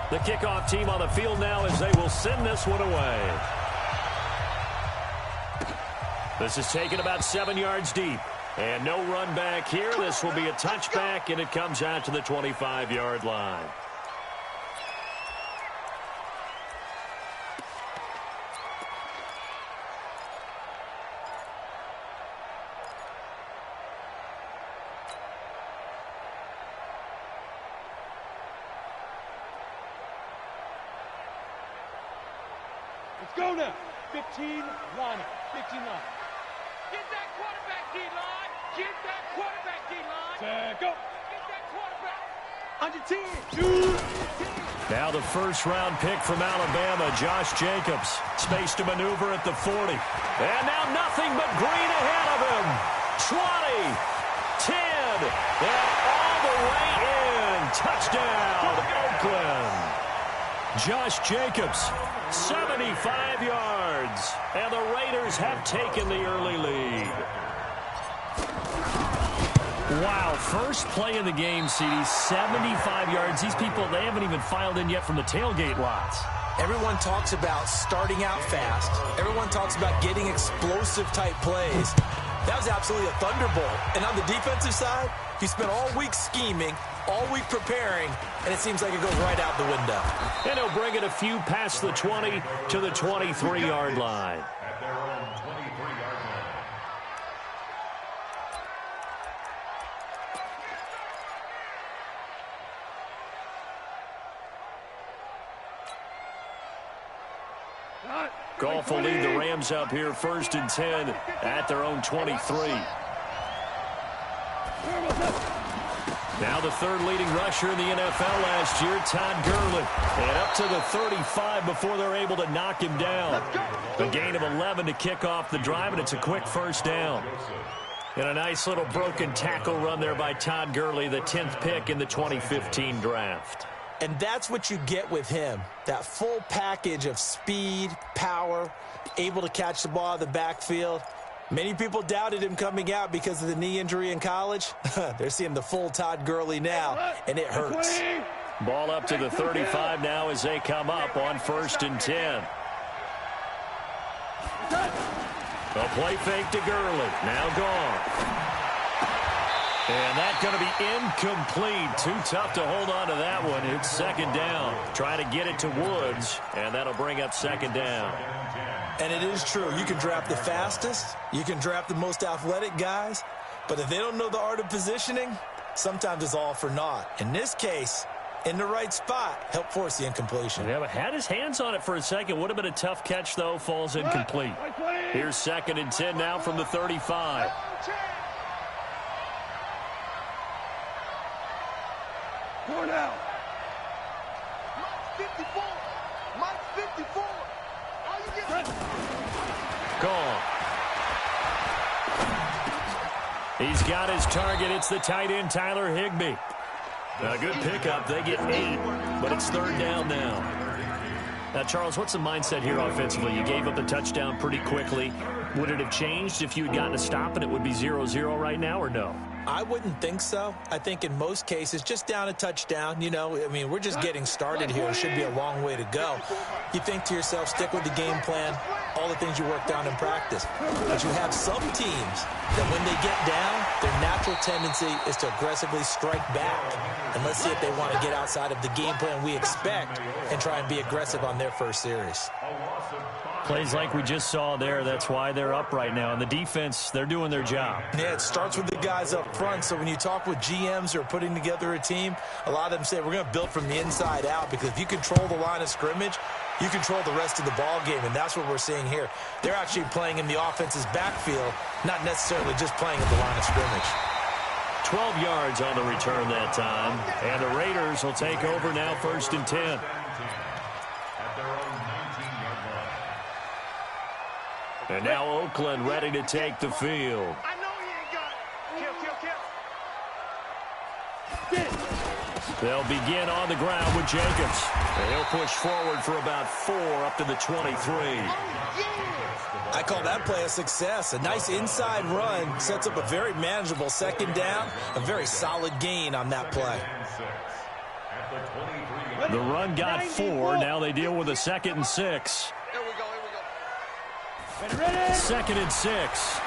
The kickoff team on the field now as they will send this one away. This is taken about 7 yards deep. And no run back here. This will be a touchback, and it comes out to the 25-yard line. Let's go now. 15 line. 15 line. Get that quarterback D-line. Get that quarterback D-line. Set, go. Get that quarterback. On your team. Shoot. Now the first-round pick from Alabama, Josh Jacobs. Space to maneuver at the 40. And now nothing but green ahead of him. 20, 10, and all the way in. Touchdown, Oakland. Josh Jacobs, 75 yards. And the Raiders have taken the early lead. Wow, first play in the game, CD, 75 yards. These people, they haven't even filed in yet from the tailgate lots. Everyone talks about starting out fast. Everyone talks about getting explosive-type plays. That was absolutely a thunderbolt. And on the defensive side, he spent all week scheming, all week preparing, and it seems like it goes right out the window. And he'll bring it a few past the 20 to the 23-yard line. Goff will lead the Rams up here 1st and 10 at their own 23. Now the third leading rusher in the NFL last year, Todd Gurley. And up to the 35 before they're able to knock him down. A gain of 11 to kick off the drive, and it's a quick first down. And a nice little broken tackle run there by Todd Gurley, the 10th pick in the 2015 draft. And that's what you get with him, that full package of speed, power, able to catch the ball out of the backfield. Many people doubted him coming out because of the knee injury in college. They're seeing the full Todd Gurley now, and it hurts. Ball up to the 35 now as they come up on 1st and 10. A play fake to Gurley, now gone. And that's going to be incomplete. Too tough to hold on to that one. It's 2nd down. Trying to get it to Woods, and that'll bring up 2nd down. And it is true. You can draft the fastest. You can draft the most athletic guys. But if they don't know the art of positioning, sometimes it's all for naught. In this case, in the right spot, help force the incompletion. Yeah, but had his hands on it for a second. Would have been a tough catch, though. Falls incomplete. Here's 2nd and 10 now from the 35. Going out. Mike 54. Mike 54. All you get. Gone. He's got his target. It's the tight end, Tyler Higbee. A good pickup. They get 8, but it's 3rd down now. Now, Charles, what's the mindset here offensively? You gave up the touchdown pretty quickly. Would it have changed if you had gotten a stop and it would be 0-0 right now, or no? I wouldn't think so. I think in most cases, just down a touchdown, you know, I mean, we're just getting started here. It should be a long way to go. You think to yourself, stick with the game plan, all the things you worked on in practice. But you have some teams that when they get down, their natural tendency is to aggressively strike back. And let's see if they want to get outside of the game plan we expect and try and be aggressive on their first series. Plays like we just saw there, that's why they're up right now. And the defense, they're doing their job. Yeah, it starts with the guys up front. So when you talk with GMs who are putting together a team, a lot of them say we're going to build from the inside out, because if you control the line of scrimmage, you control the rest of the ball game, and that's what we're seeing here. They're actually playing in the offense's backfield, not necessarily just playing at the line of scrimmage. 12 yards on the return that time. And the Raiders will take over now 1st and 10. And now Oakland ready to take the field. I know he ain't got it. Kill. They'll begin on the ground with Jacobs. And he'll push forward for about 4 up to the 23. I call that play a success. A nice inside run sets up a very manageable 2nd down. A very solid gain on that play. The run got 4. Now they deal with a 2nd and 6. Here we go. 2nd and 6.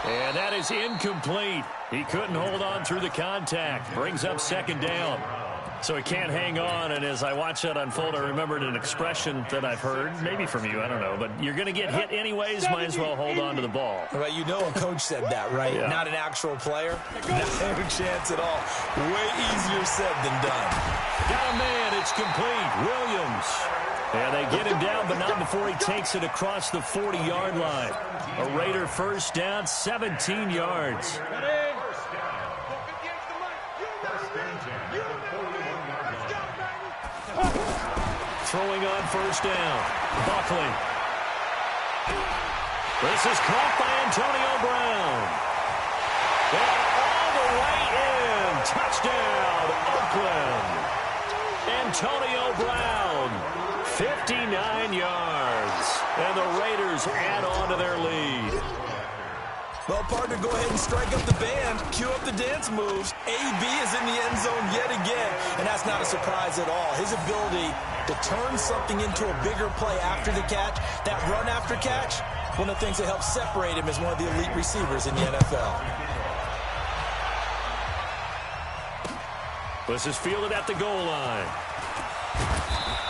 And that is incomplete. He couldn't hold on through the contact. Brings up 2nd down. So he can't hang on, and as I watch that unfold, I remembered an expression that I've heard, maybe from you, I don't know, but you're going to get hit anyways, might as well hold on to the ball. Right, you know a coach said that, right? Yeah. Not an actual player. No chance at all. Way easier said than done. Got a man, it's complete. Williams. And they get him down, but not before he takes it across the 40-yard line. A Raider first down, 17 yards. Throwing on first down. Buckley. This is caught by Antonio Brown. And all the way in. Touchdown, Oakland. Antonio Brown, 59 yards. And the Raiders add on to their lead. Well, partner, go ahead and strike up the band. Cue up the dance moves. AB is in the end zone yet again, and that's not a surprise at all. His ability to turn something into a bigger play after the catch, that run after catch, one of the things that helps separate him as one of the elite receivers in the NFL. This is fielded at the goal line.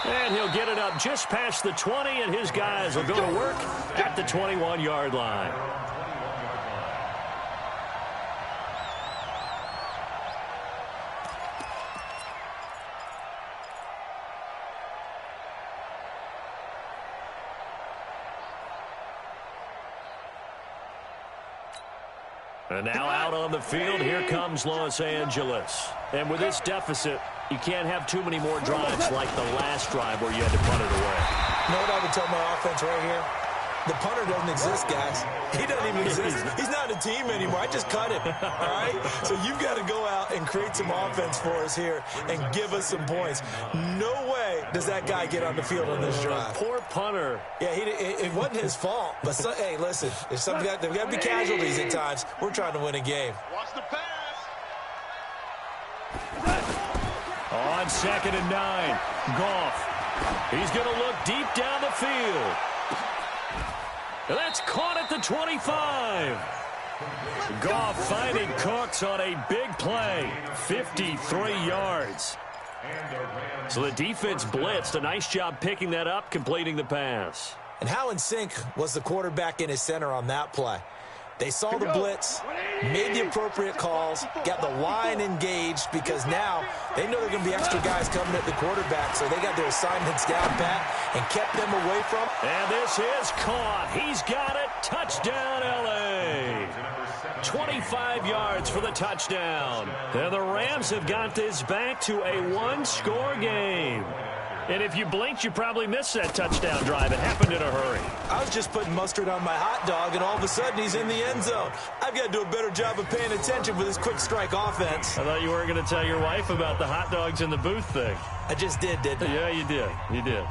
And he'll get it up just past the 20, and his guys will go to work at the 21-yard line. And now out on the field, here comes Los Angeles. And with this deficit, you can't have too many more drives like the last drive where you had to punt it away. You know what I would tell my offense right here? The punter doesn't exist, guys. He doesn't even exist. He's not a team anymore. I just cut him, all right? So you've got to go out and create some offense for us here and give us some points. No way does that guy get on the field on this drive. Poor punter. Yeah, it wasn't his fault. But, hey, listen, there's got to be casualties at times. We're trying to win a game. Watch the pass. On 2nd and 9, Goff. He's going to look deep down the field. And that's caught at the 25. Goff finding Cooks on a big play. 53 yards. So the defense blitzed. A nice job picking that up, completing the pass. And how in sync was the quarterback and his center on that play? They saw the blitz, made the appropriate calls, got the line engaged because now they know there are going to be extra guys coming at the quarterback, so they got their assignments down pat and kept them away from. And this is caught. He's got it. Touchdown, L.A. 25 yards for the touchdown. And the Rams have got this back to a one-score game. And if you blinked, you probably missed that touchdown drive. It happened in a hurry. I was just putting mustard on my hot dog, and all of a sudden he's in the end zone. I've got to do a better job of paying attention with this quick strike offense. I thought you weren't going to tell your wife about the hot dogs in the booth thing. I just did, didn't I? Yeah, you did. You did.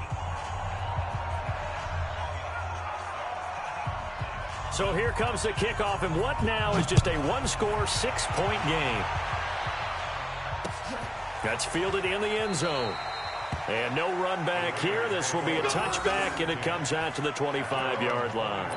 So here comes the kickoff, and what now is just a one-score, 6-point game. That's fielded in the end zone. And no run back here. This will be a touchback, and it comes out to the 25-yard line.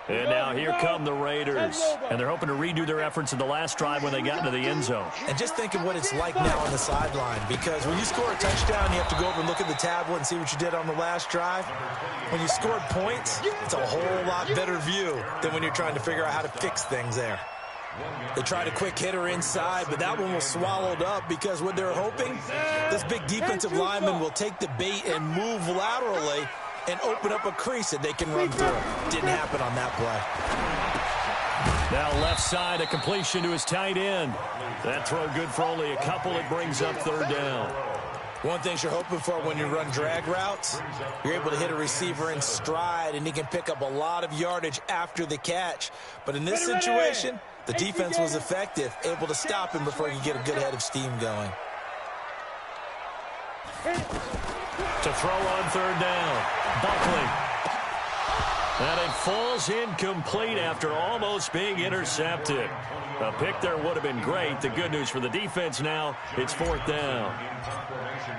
And now here come the Raiders. And they're hoping to redo their efforts in the last drive when they got into the end zone. And just think of what it's like now on the sideline, because when you score a touchdown, you have to go over and look at the tablet and see what you did on the last drive. When you scored points, it's a whole lot better view than when you're trying to figure out how to fix things there. They tried a quick hitter inside, but that one was swallowed up because what they're hoping, this big defensive lineman will take the bait and move laterally and open up a crease that they can run through. Didn't happen on that play. Now left side, a completion to his tight end. That throw good for only a couple. It brings up third down. One thing you're hoping for when you run drag routes, you're able to hit a receiver in stride, and he can pick up a lot of yardage after the catch. But in this situation, the defense was effective, able to stop him before he could get a good head of steam going. To throw on third down. Buckley. And it falls incomplete after almost being intercepted. A pick there would have been great. The good news for the defense now, it's fourth down.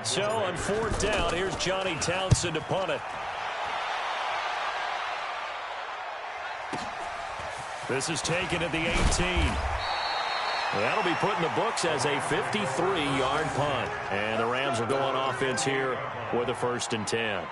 So on fourth down, here's Johnny Townsend to punt it. This is taken at the 18. That'll be put in the books as a 53-yard punt. And the Rams will go on offense here with a 1st and 10.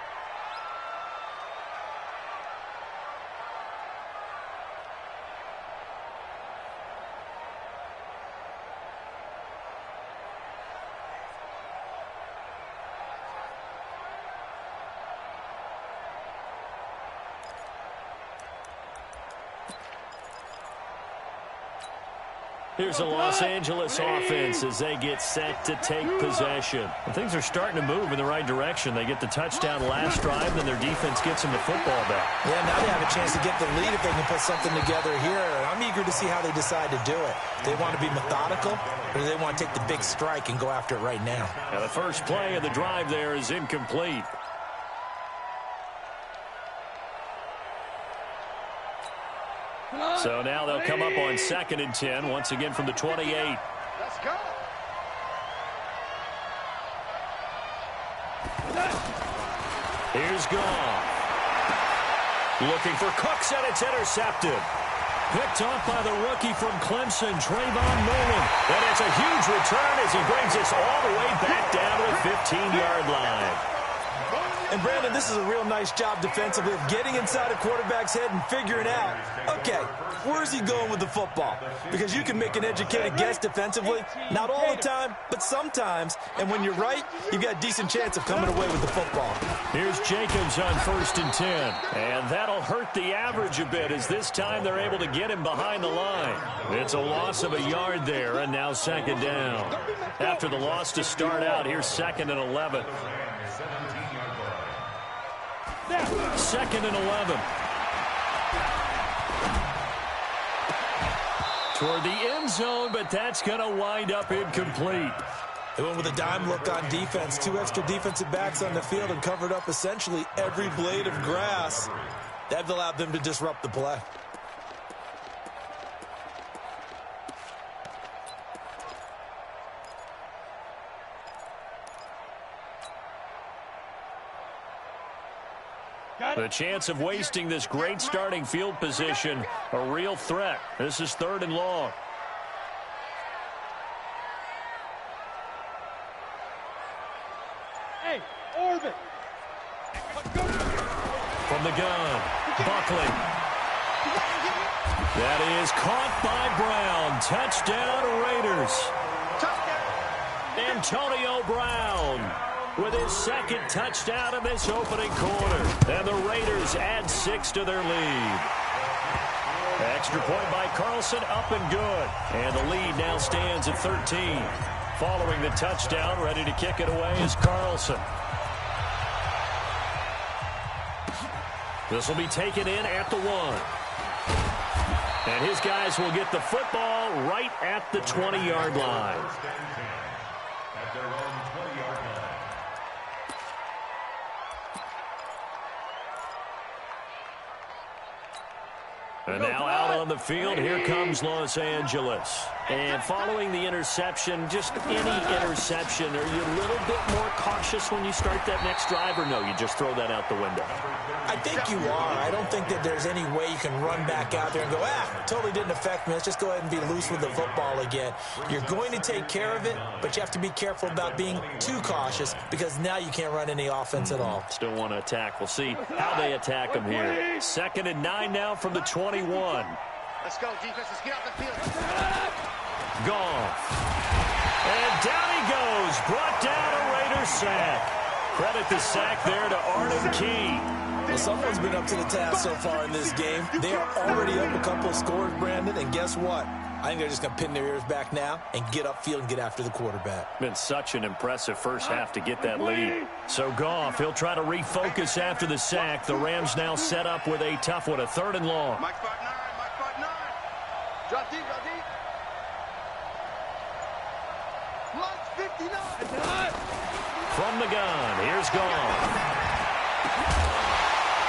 Here's the Los Angeles offense as they get set to take possession. And things are starting to move in the right direction. They get the touchdown last drive, then their defense gets them the football back. Yeah, now they have a chance to get the lead if they can put something together here. And I'm eager to see how they decide to do it. They want to be methodical, or do they want to take the big strike and go after it right now? And the first play of the drive there is incomplete. So now they'll come up on 2nd and 10, once again from the 28. Let's go. Here's Goff. Looking for Cooks, and it's intercepted. Picked off by the rookie from Clemson, Trayvon Mullen. And it's a huge return as he brings us all the way back down to the 15-yard line. And, Brandon, this is a real nice job defensively of getting inside a quarterback's head and figuring out, okay, where's he going with the football? Because you can make an educated guess defensively, not all the time, but sometimes. And when you're right, you've got a decent chance of coming away with the football. Here's Jacobs on 1st and 10. And that'll hurt the average a bit as this time they're able to get him behind the line. It's a loss of a yard there, and now 2nd down. After the loss to start out, here's 2nd and 11. 2nd and 11. Toward the end zone, but that's going to wind up incomplete. They went with a dime look on defense. 2 extra defensive backs on the field and covered up essentially every blade of grass. That allowed them to disrupt the play. The chance of wasting this great starting field position, a real threat. This is 3rd and long. Hey, Orbit. From the gun, Buckley. That is caught by Brown. Touchdown, Raiders. Antonio Brown with his 2nd touchdown of this opening quarter. And the Raiders add 6 to their lead. Extra point by Carlson, up and good. And the lead now stands at 13. Following the touchdown, ready to kick it away is Carlson. This will be taken in at the 1. And his guys will get the football right at the 20-yard line. And now out on the field, here comes Los Angeles. And following the interception, just any interception, are you a little bit more cautious when you start that next drive, or no, you just throw that out the window? I think you are. I don't think that there's any way you can run back out there and go, totally didn't affect me. Let's just go ahead and be loose with the football again. You're going to take care of it, but you have to be careful about being too cautious because now you can't run any offense at all. Still want to attack. We'll see how they attack them here. 2nd and 9 now from the 21. Let's go, defense. Let's get out the field. Goff. And down he goes. Brought down a Raiders sack. Credit the sack there to Arden Key. Well, someone's been up to the task so far in this game. They are already up a couple of scores, Brandon, and guess what? I think they're just going to pin their ears back now and get upfield and get after the quarterback. Been such an impressive first half to get that lead. So Goff, he'll try to refocus after the sack. The Rams now set up with a tough one, a 3rd and long. Mike 5-9, Mike 5-9. Drop deep, drop deep. Lunch 59. From from the gun. Here's Goff.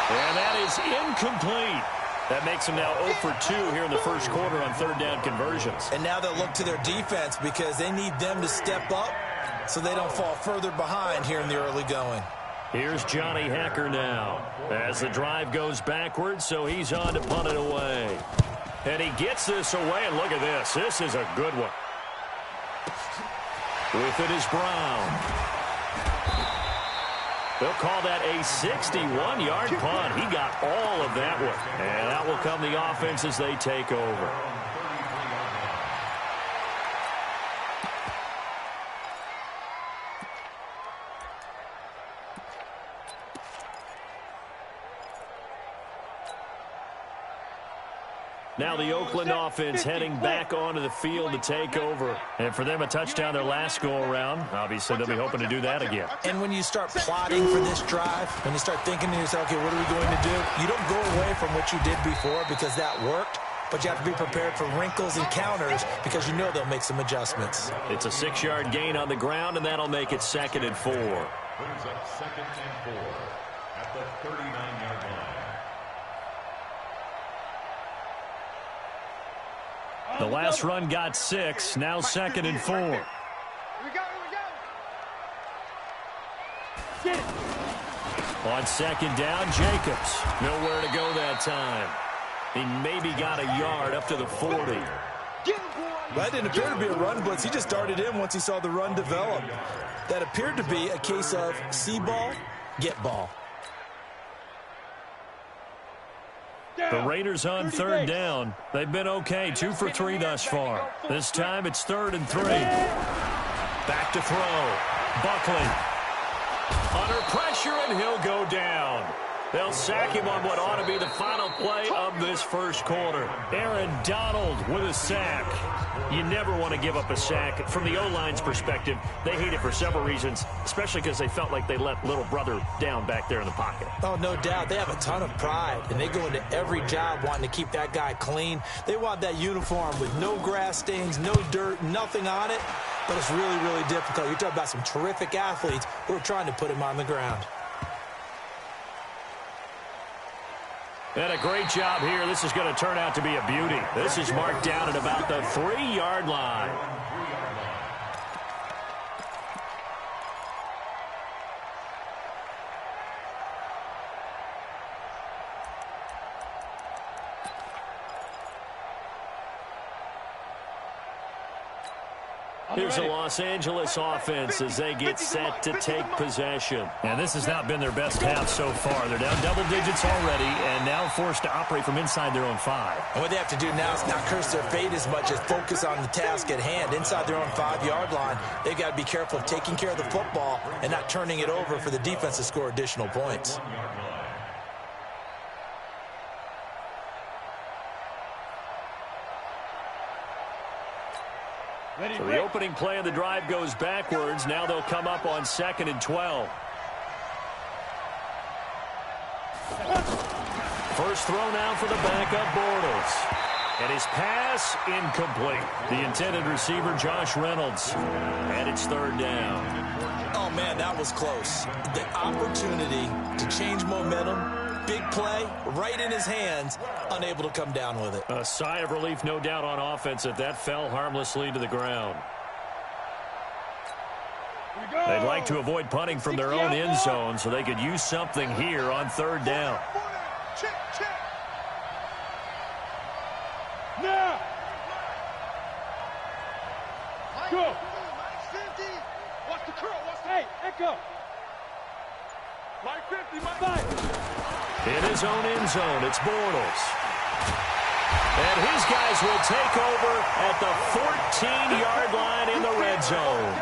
And that is incomplete. That makes them now 0 for 2 here in the first quarter on third down conversions. And now they'll look to their defense because they need them to step up so they don't fall further behind here in the early going. Here's Johnny Hecker now as the drive goes backwards, so he's on to punt it away. And he gets this away, and look at this. This is a good one. With it is Brown. They'll call that a 61-yard punt. He got all of that one. And that will come the offense as they take over. Now the Oakland offense heading back onto the field to take over. And for them, a touchdown their last go-around. Obviously, they'll be hoping to do that again. And when you start plotting for this drive, when you start thinking to yourself, okay, what are we going to do? You don't go away from what you did before because that worked, but you have to be prepared for wrinkles and counters because you know they'll make some adjustments. It's a 6-yard gain on the ground, and that'll make it 2nd and 4. Brings up 2nd and 4 at the 39-yard line. The last run got 6. Now 2nd and 4. Here we go, here we go. On 2nd down, Jacobs. Nowhere to go that time. He maybe got a yard up to the 40. That didn't appear to be a run blitz. He just darted in once he saw the run develop. That appeared to be a case of see ball, get ball. The Raiders on 3rd down. They've been okay, 2 for 3 thus far. This time it's 3rd and 3. Back to throw. Buckley. Under pressure, and he'll go down. They'll sack him on what ought to be the final play of this first quarter. Aaron Donald with a sack. You never want to give up a sack. From the O-line's perspective, they hate it for several reasons, especially because they felt like they let little brother down back there in the pocket. Oh, no doubt. They have a ton of pride, and they go into every job wanting to keep that guy clean. They want that uniform with no grass stains, no dirt, nothing on it, but it's really, really difficult. You're talking about some terrific athletes who are trying to put him on the ground. And a great job here. This is going to turn out to be a beauty. This is marked down at about the 3-yard line. Here's the Los Angeles offense as they get set to take possession. And this has not been their best half so far. They're down double digits already and now forced to operate from inside their own 5. And what they have to do now is not curse their fate as much as focus on the task at hand. Inside their own 5-yard line, they've got to be careful of taking care of the football and not turning it over for the defense to score additional points. So the opening play of the drive goes backwards. Now they'll come up on 2nd and 12. First throw now for the backup Bortles. And his pass incomplete. The intended receiver, Josh Reynolds. And it's 3rd down. Oh, man, that was close. The opportunity to change momentum. Big play, right in his hands, unable to come down with it. A sigh of relief, no doubt, on offense that that fell harmlessly to the ground. They'd like to avoid punting from their own end zone so they could use something here on 3rd down. Check. Now. Go. Watch the curl. Watch the... Hey, Echo. Line 50, Mike. 5. In his own end zone, it's Bortles. And his guys will take over at the 14-yard line in the red zone.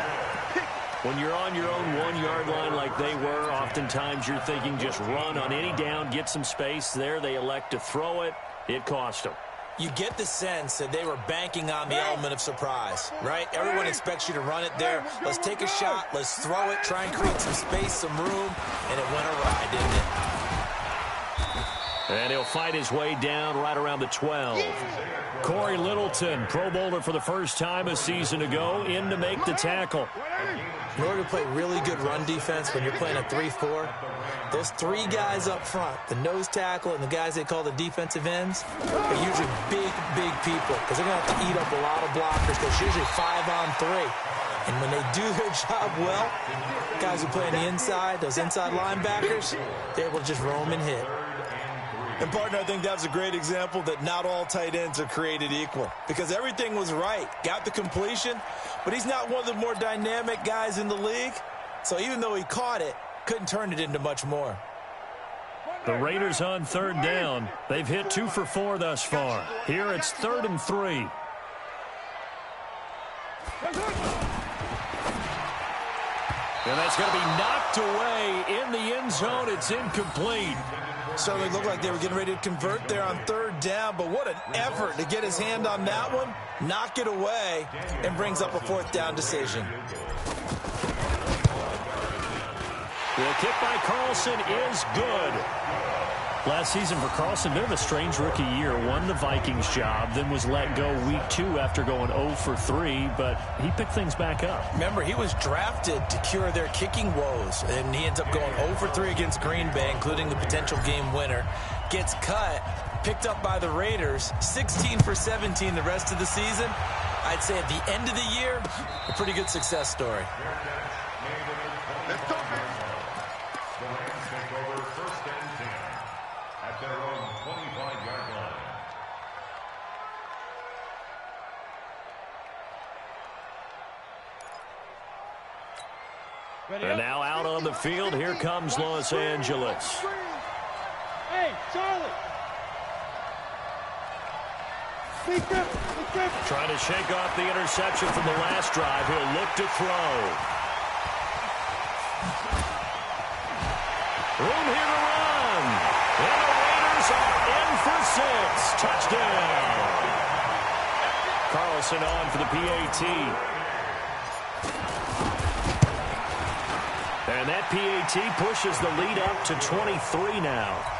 When you're on your own 1-yard line like they were, oftentimes you're thinking just run on any down, get some space. There they elect to throw it. It cost them. You get the sense that they were banking on the element of surprise, right? Everyone expects you to run it there. Let's take a shot. Let's throw it. Try and create some space, some room. And it went awry, didn't it? And he'll fight his way down right around the 12. Corey Littleton, Pro Bowler for the first time a season ago, in to make the tackle. In order to play really good run defense when you're playing a 3-4, those three guys up front, the nose tackle and the guys they call the defensive ends, are usually big people because they're going to have to eat up a lot of blockers because it's usually 5-on-3. And when they do their job well, guys who play on the inside, those inside linebackers, they're able to just roam and hit. And, partner, I think that's a great example that not all tight ends are created equal because everything was right. Got the completion, but he's not one of the more dynamic guys in the league. So even though he caught it, couldn't turn it into much more. The Raiders on third down. They've hit 2 for 4 thus far. Here it's 3rd and 3. And that's going to be knocked away in the end zone. It's incomplete. Certainly looked like they were getting ready to convert there on third down, but what an effort to get his hand on that one, knock it away, and brings up a 4th down decision. The kick by Carlson is good. Last season for Carlson, bit of a strange rookie year. Won the Vikings job, then was let go week 2 after going 0 for 3, but he picked things back up. Remember, he was drafted to cure their kicking woes, and he ends up going 0 for 3 against Green Bay, including the potential game winner. Gets cut, picked up by the Raiders, 16 for 17 the rest of the season. I'd say at the end of the year, a pretty good success story. Let's go, the Rams take over 1st and 10 at their own 25-yard line. And now out on the field, here comes Los Angeles. Hey, Charlie! Trying to shake off the interception from the last drive. He'll look to throw. Room here to run. And the Raiders are in for 6. Touchdown. Carlson on for the PAT. And that PAT pushes the lead up to 23 now.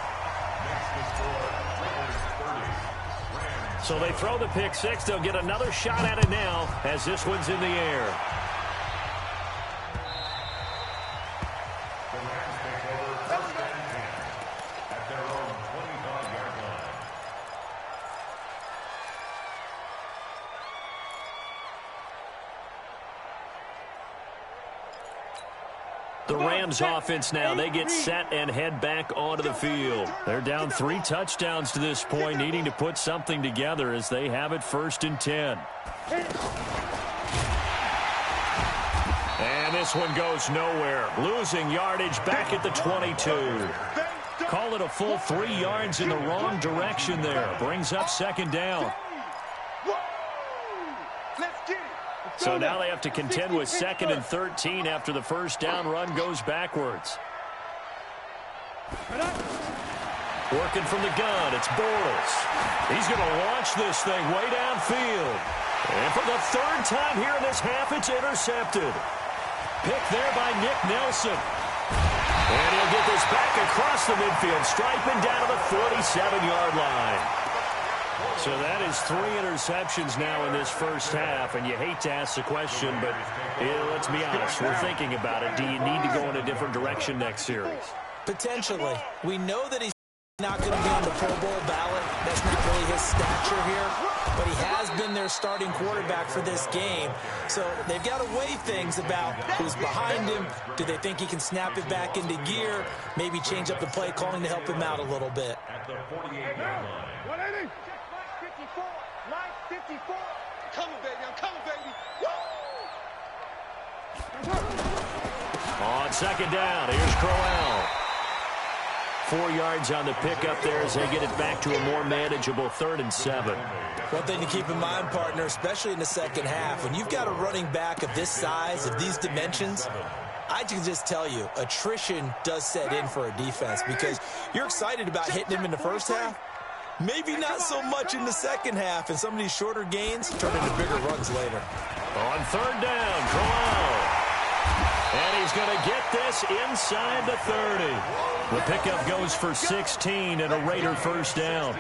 So they throw the pick 6. They'll get another shot at it now as this one's in the air. The Rams offense now, they get set and head back onto the field. They're down 3 touchdowns to this point, needing to put something together as they have it 1st and 10. And this one goes nowhere. Losing yardage back at the 22. Call it a full 3 yards in the wrong direction there. Brings up 2nd down. So now they have to contend with 2nd and 13 after the 1st down run goes backwards. Working from the gun, it's Bortles. He's going to launch this thing way downfield. And for the 3rd time here in this half, it's intercepted. Picked there by Nick Nelson. And he'll get this back across the midfield, striping down to the 47-yard line. So that is 3 interceptions now in this 1st half, and you hate to ask the question, but let's be honest, we're thinking about it. Do you need to go in a different direction next series? Potentially. We know that he's not going to be on the Pro Bowl ballot. That's not really his stature here, but he has been their starting quarterback for this game. So they've got to weigh things about who's behind him. Do they think he can snap it back into gear? Maybe change up the play calling to help him out a little bit. At the 48-yard line. 180. 54. Coming, baby. I'm coming, baby. Woo! On 2nd down, here's Crowell. 4 yards on the pickup there as they get it back to a more manageable 3rd and 7. One thing to keep in mind, partner, especially in the 2nd half, when you've got a running back of this size, of these dimensions, I can just tell you, attrition does set in for a defense because you're excited about hitting him in the 1st half. Maybe not so much in the 2nd half, and some of these shorter gains turn into bigger runs later. On 3rd down, Crowell. And he's going to get this inside the 30. The pickup goes for 16 and a Raider first down.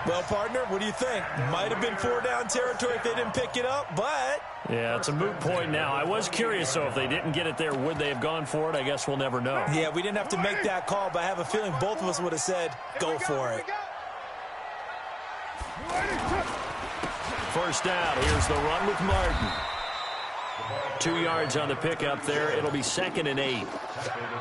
Well, partner, what do you think? Might have been 4-down territory if they didn't pick it up, but... Yeah, it's a moot point now. I was curious, though, if they didn't get it there, would they have gone for it? I guess we'll never know. Yeah, we didn't have to make that call, but I have a feeling both of us would have said, go for it. First down. Here's the run with Martin. 2 yards on the pickup there. It'll be 2nd and 8.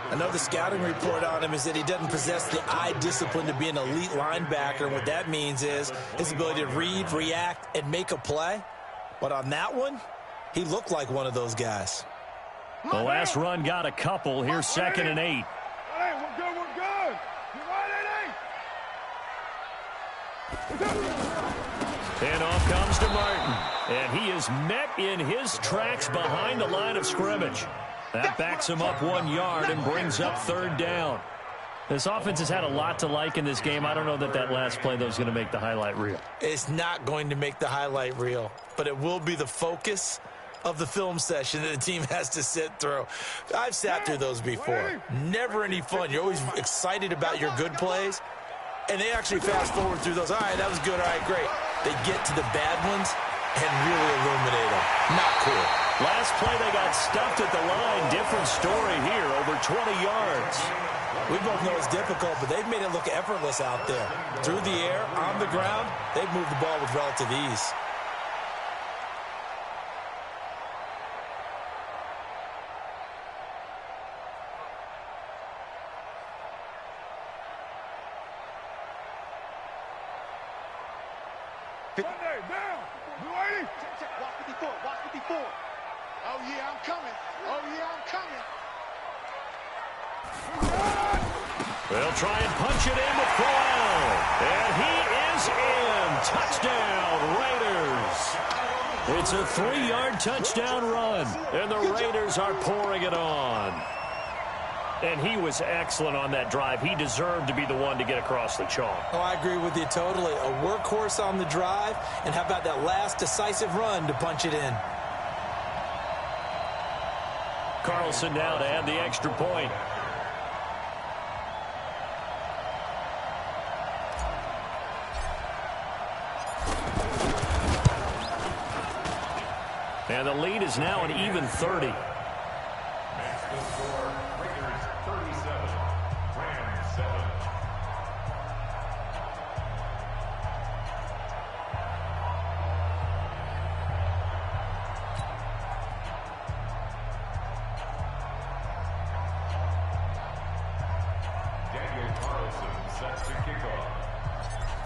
Another scouting report on him is that he doesn't possess the eye discipline to be an elite linebacker. And what that means is his ability to read, react, and make a play. But on that one, he looked like one of those guys. The last run got a couple. Here's 2nd and 8. Hey, we're good, we're good. You're right at 8. And off comes to Martin. And he is met in his tracks behind the line of scrimmage. That backs him up 1 yard and brings up 3rd down. This offense has had a lot to like in this game. I don't know that last play, though, is going to make the highlight reel. It's not going to make the highlight reel, but it will be the focus of the film session that the team has to sit through. I've sat through those before. Never any fun. You're always excited about your good plays, and they actually fast forward through those. All right, that was good. All right, great. They get to the bad ones and really illuminate them. Not cool. Last play, they got stuffed at the line. Different story here, over 20 yards. We both know it's difficult, but they've made it look effortless out there. Through the air, on the ground, they've moved the ball with relative ease. Sunday, down. You ready? Check. Watch 54. Watch 54. Oh, yeah, I'm coming. Oh, yeah, I'm coming. They'll try and punch it in with Crowell. And he is in. Touchdown, Raiders. It's a 3-yard touchdown run. And the Raiders are pouring it on. And he was excellent on that drive. He deserved to be the one to get across the chalk. Oh, I agree with you totally. A workhorse on the drive, and how about that last decisive run to punch it in? Carlson now to add the extra point. And the lead is now an even 30.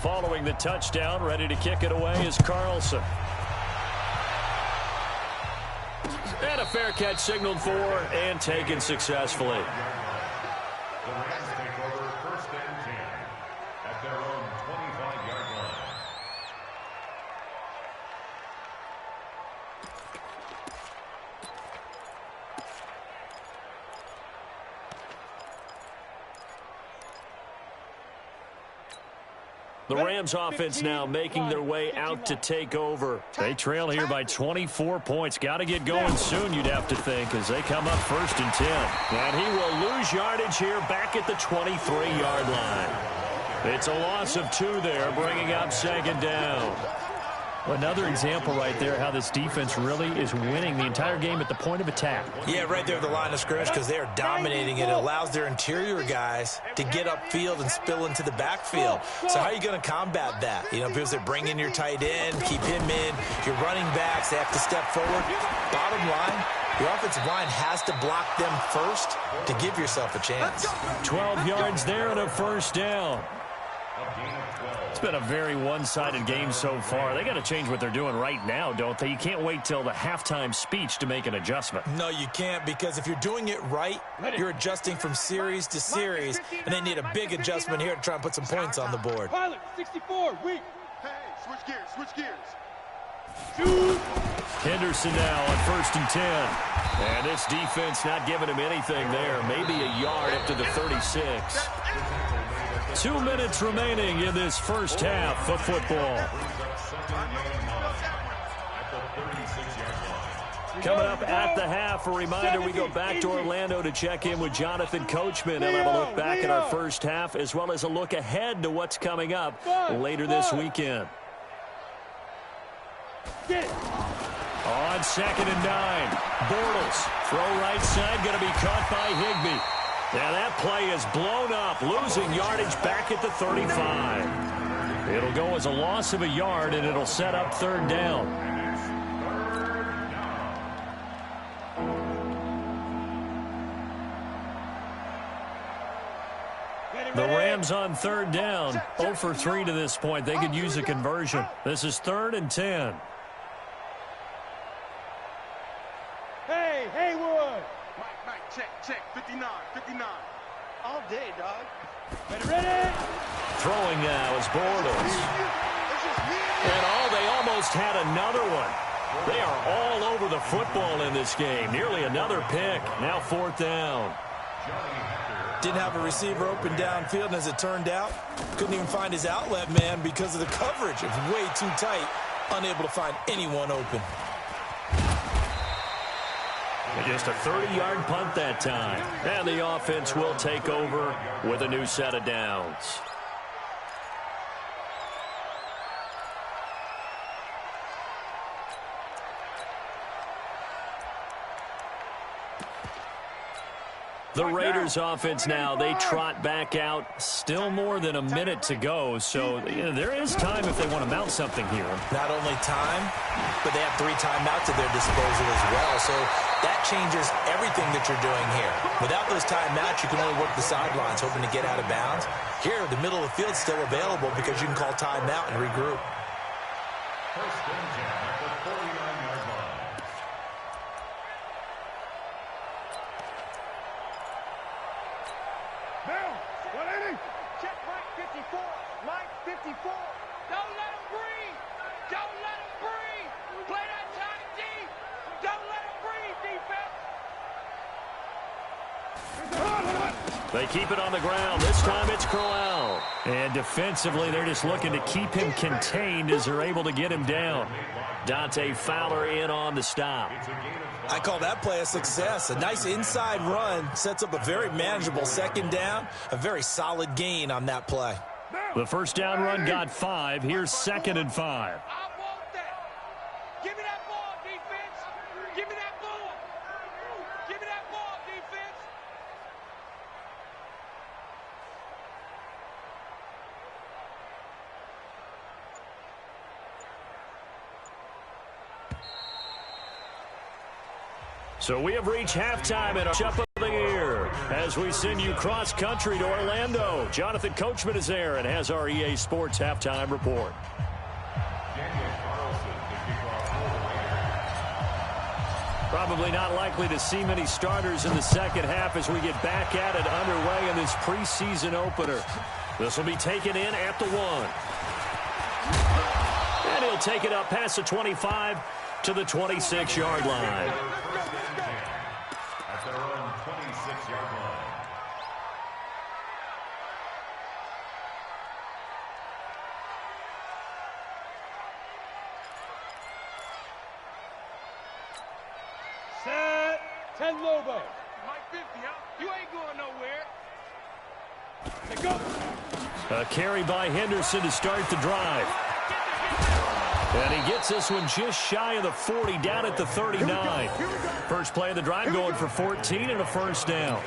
Following the touchdown, ready to kick it away is Carlson. And a fair catch signaled for and taken successfully. The Rams take over 1st and 10 at their own 25-yard line. The Rams offense now making their way out to take over. They trail here by 24 points. Got to get going soon, you'd have to think, as they come up 1st and 10. And he will lose yardage here back at the 23-yard line. It's a loss of 2 there, bringing up 2nd down. Another example right there how this defense really is winning the entire game at the point of attack. Yeah, right there at the line of scrimmage, because they are dominating it. It allows their interior guys to get upfield and spill into the backfield. So how are you going to combat that? You know, because they bring in your tight end, keep him in. Your running backs, they have to step forward. Bottom line, the offensive line has to block them first to give yourself a chance. 12 yards there and a 1st down. It's been a very one-sided game so far. They got to change what they're doing right now, don't they? You can't wait till the halftime speech to make an adjustment. No, you can't, because if you're doing it right, you're adjusting from series to series, and they need a big adjustment here to try and put some points on the board. Pilot, 64, weak. Hey, switch gears, switch gears. Shoot. Henderson now on 1st and 10. And this defense not giving him anything there. Maybe a yard up to the 36. 2 minutes remaining in this first half of football. Coming up at the half, a reminder, we go back to Orlando to check in with Jonathan Coachman. He'll have a look back at our first half as well as a look ahead to what's coming up later this weekend. On 2nd and 9, Bortles, throw right side, going to be caught by Higbee. Now that play is blown up, losing yardage back at the 35. It'll go as a loss of a yard, and it'll set up 3rd down. The Rams on 3rd down, 0 for 3 to this point. They could use a conversion. This is 3rd and 10. Hey, Haywood! Mike, check, 59. All day, dog. Ready? Throwing now is Bortles. And they almost had another one. They are all over the football in this game. Nearly another pick. Now 4th down. Didn't have a receiver open downfield, and as it turned out, couldn't even find his outlet man because of the coverage. It was way too tight, unable to find anyone open. And just a 30-yard punt that time. And the offense will take over with a new set of downs. The Raiders offense now, they trot back out. Still more than a minute to go, so there is time if they want to mount something here. Not only time, but they have 3 timeouts at their disposal as well, so that changes everything that you're doing here. Without those timeouts, you can only work the sidelines, hoping to get out of bounds. Here, the middle of the field's still available because you can call timeout and regroup. First and 10 at the 49-yard line. Check Mike 54. Don't let him breathe. Don't let him breathe. Play that tight deep. Don't let him breathe, defense. They keep it on the ground. This time it's Crowell. And defensively, they're just looking to keep him contained as they're able to get him down. Dante Fowler in on the stop. I call that play a success. A nice inside run sets up a very manageable 2nd down. A very solid gain on that play. The first down run got 5. Here's 2nd and 5. I want that. Give me that ball, defense. Give me that ball. Give me that ball, defense. So we have reached halftime in our Up of the Year as we send you cross-country to Orlando. Jonathan Coachman is there and has our EA Sports halftime report. Probably not likely to see many starters in the second half as we get back at it underway in this preseason opener. This will be taken in at the 1. And he'll take it up past the 25 to the 26-yard line. At their own 26-yard line. Set. 10 Lobo. Mike 50, huh? You ain't going nowhere. Let's go. A carry by Henderson to start the drive. And he gets this one just shy of the 40, down at the 39. First play of the drive going for 14 and a first down.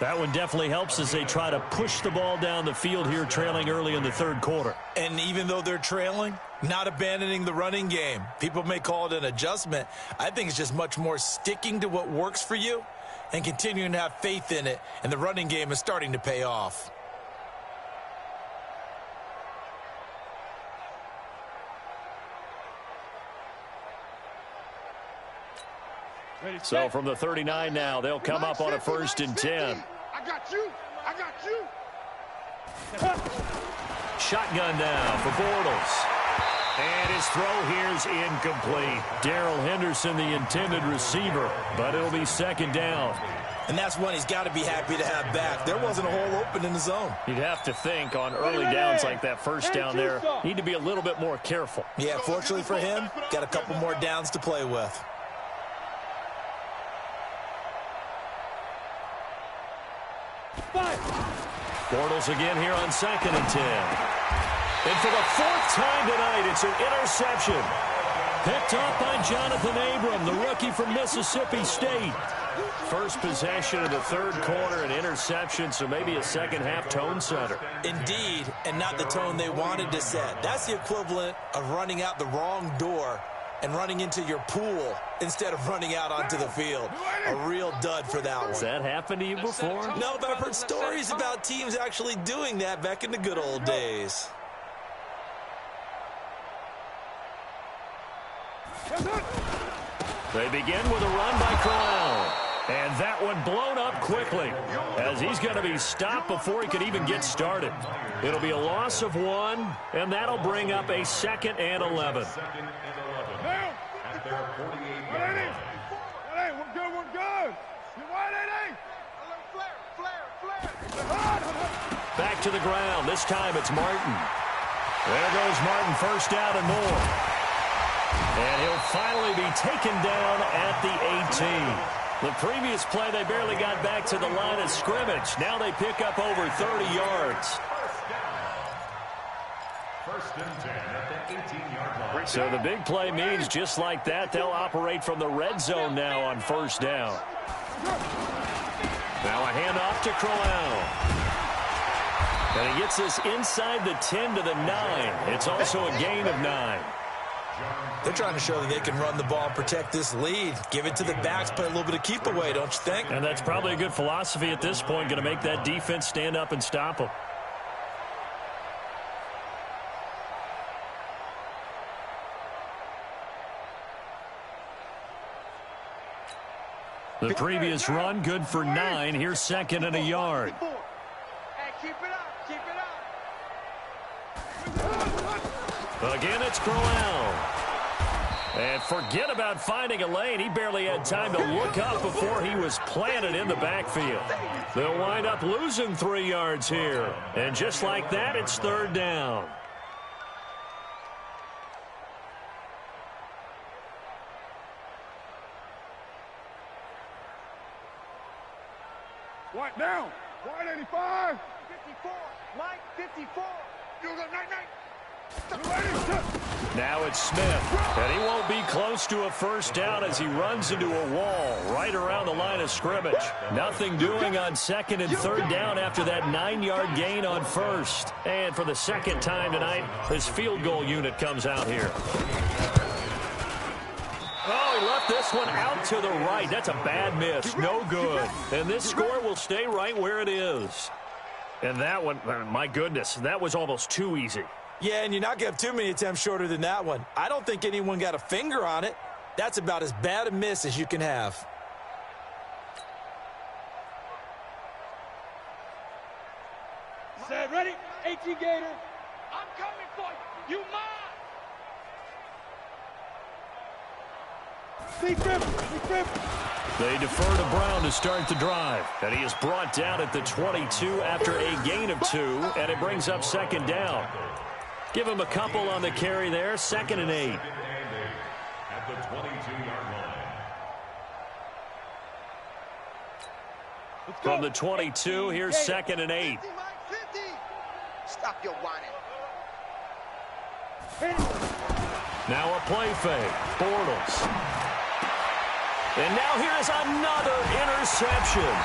That one definitely helps as they try to push the ball down the field here, trailing early in the 3rd quarter. And even though they're trailing, not abandoning the running game. People may call it an adjustment. I think it's just much more sticking to what works for you and continuing to have faith in it. And the running game is starting to pay off. So from the 39 now, they'll come up on a 1st and 10. I got you. I got you. Shotgun now for Bortles. And his throw here's incomplete. Darrell Henderson, the intended receiver, but it'll be 2nd down. And that's one he's got to be happy to have back. There wasn't a hole open in the zone. You'd have to think on early downs like that first down there, need to be a little bit more careful. Yeah, fortunately for him, got a couple more downs to play with. Bortles again here on 2nd and 10. And for the 4th time tonight, it's an interception. Picked off by Jonathan Abram, the rookie from Mississippi State. First possession of the 3rd quarter, an interception, so maybe a second-half tone setter. Indeed, and not the tone they wanted to set. That's the equivalent of running out the wrong door and running into your pool instead of running out onto the field. A real dud for that one. Has that happened to you before? No, but I've heard stories about teams actually doing that back in the good old days. They begin with a run by Corral. And that one blown up quickly as he's going to be stopped before he could even get started. It'll be a loss of 1, and that'll bring up a 2nd and 11. At their 48-yard line. Hey, we're good, we're good. You wide, flare. Back to the ground. This time it's Martin. There goes Martin, first down and more. And he'll finally be taken down at the 18. The previous play, they barely got back to the line of scrimmage. Now they pick up over 30 yards. First and 10 at the 18-yard line. So the big play means just like that, they'll operate from the red zone now on first down. Now a handoff to Corral. And he gets this inside the 10 to the 9. It's also a gain of 9. They're trying to show that they can run the ball, protect this lead, give it to the backs, play a little bit of keep away, don't you think? And that's probably a good philosophy at this point, going to make that defense stand up and stop them. The previous run, good for 9. Here's 2nd and a yard. Hey, keep it up, keep it up. Again, it's Corral. And forget about finding a lane. He barely had time to look up before he was planted in the backfield. They'll wind up losing 3 yards here. And just like that, it's 3rd down. White down. White 85. 54, Mike, 54. You go, night. Now it's Smith, and he won't be close to a first down as he runs into a wall right around the line of scrimmage. Nothing doing on 2nd and 3rd down after that 9-yard gain on 1st. And for the 2nd time tonight, his field goal unit comes out here. Oh, he left this one out to the right. That's a bad miss. No good. And this score will stay right where it is. And that one, my goodness, that was almost too easy. Yeah, and you're not going to have too many attempts shorter than that one. I don't think anyone got a finger on it. That's about as bad a miss as you can have. Set, ready? 18 Gator. I'm coming for you. You mine. C-5. They defer to Brown to start the drive. And he is brought down at the 22 after a gain of 2, and it brings up 2nd down. Give him a couple on the carry there, 2nd and 8. At the 22-yard line. From the 22, here's 2nd and 8. 50, Mike, 50. Stop your whining. Now a play fake. Bortles. And now here is another interception.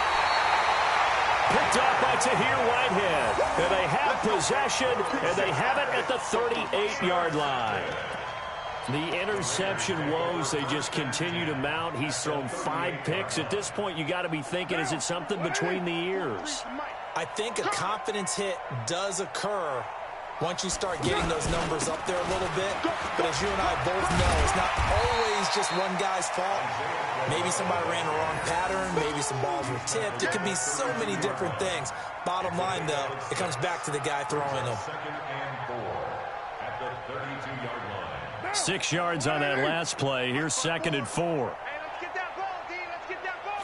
Picked off by Tahir Whitehead. And they have possession, and they have it at the 38-yard line. The interception woes, they just continue to mount. He's thrown 5 picks. At this point, you got to be thinking, is it something between the ears? I think a confidence hit does occur once you start getting those numbers up there a little bit. But as you and I both know, it's not always just one guy's fault. Maybe somebody ran the wrong pattern. Maybe some balls were tipped. It could be so many different things. Bottom line, though, it comes back to the guy throwing them. 2nd and 4 at the 32-yard line. 6 yards on that last play. Here's 2nd and 4. Hey, let's get that ball, D. Let's get that ball.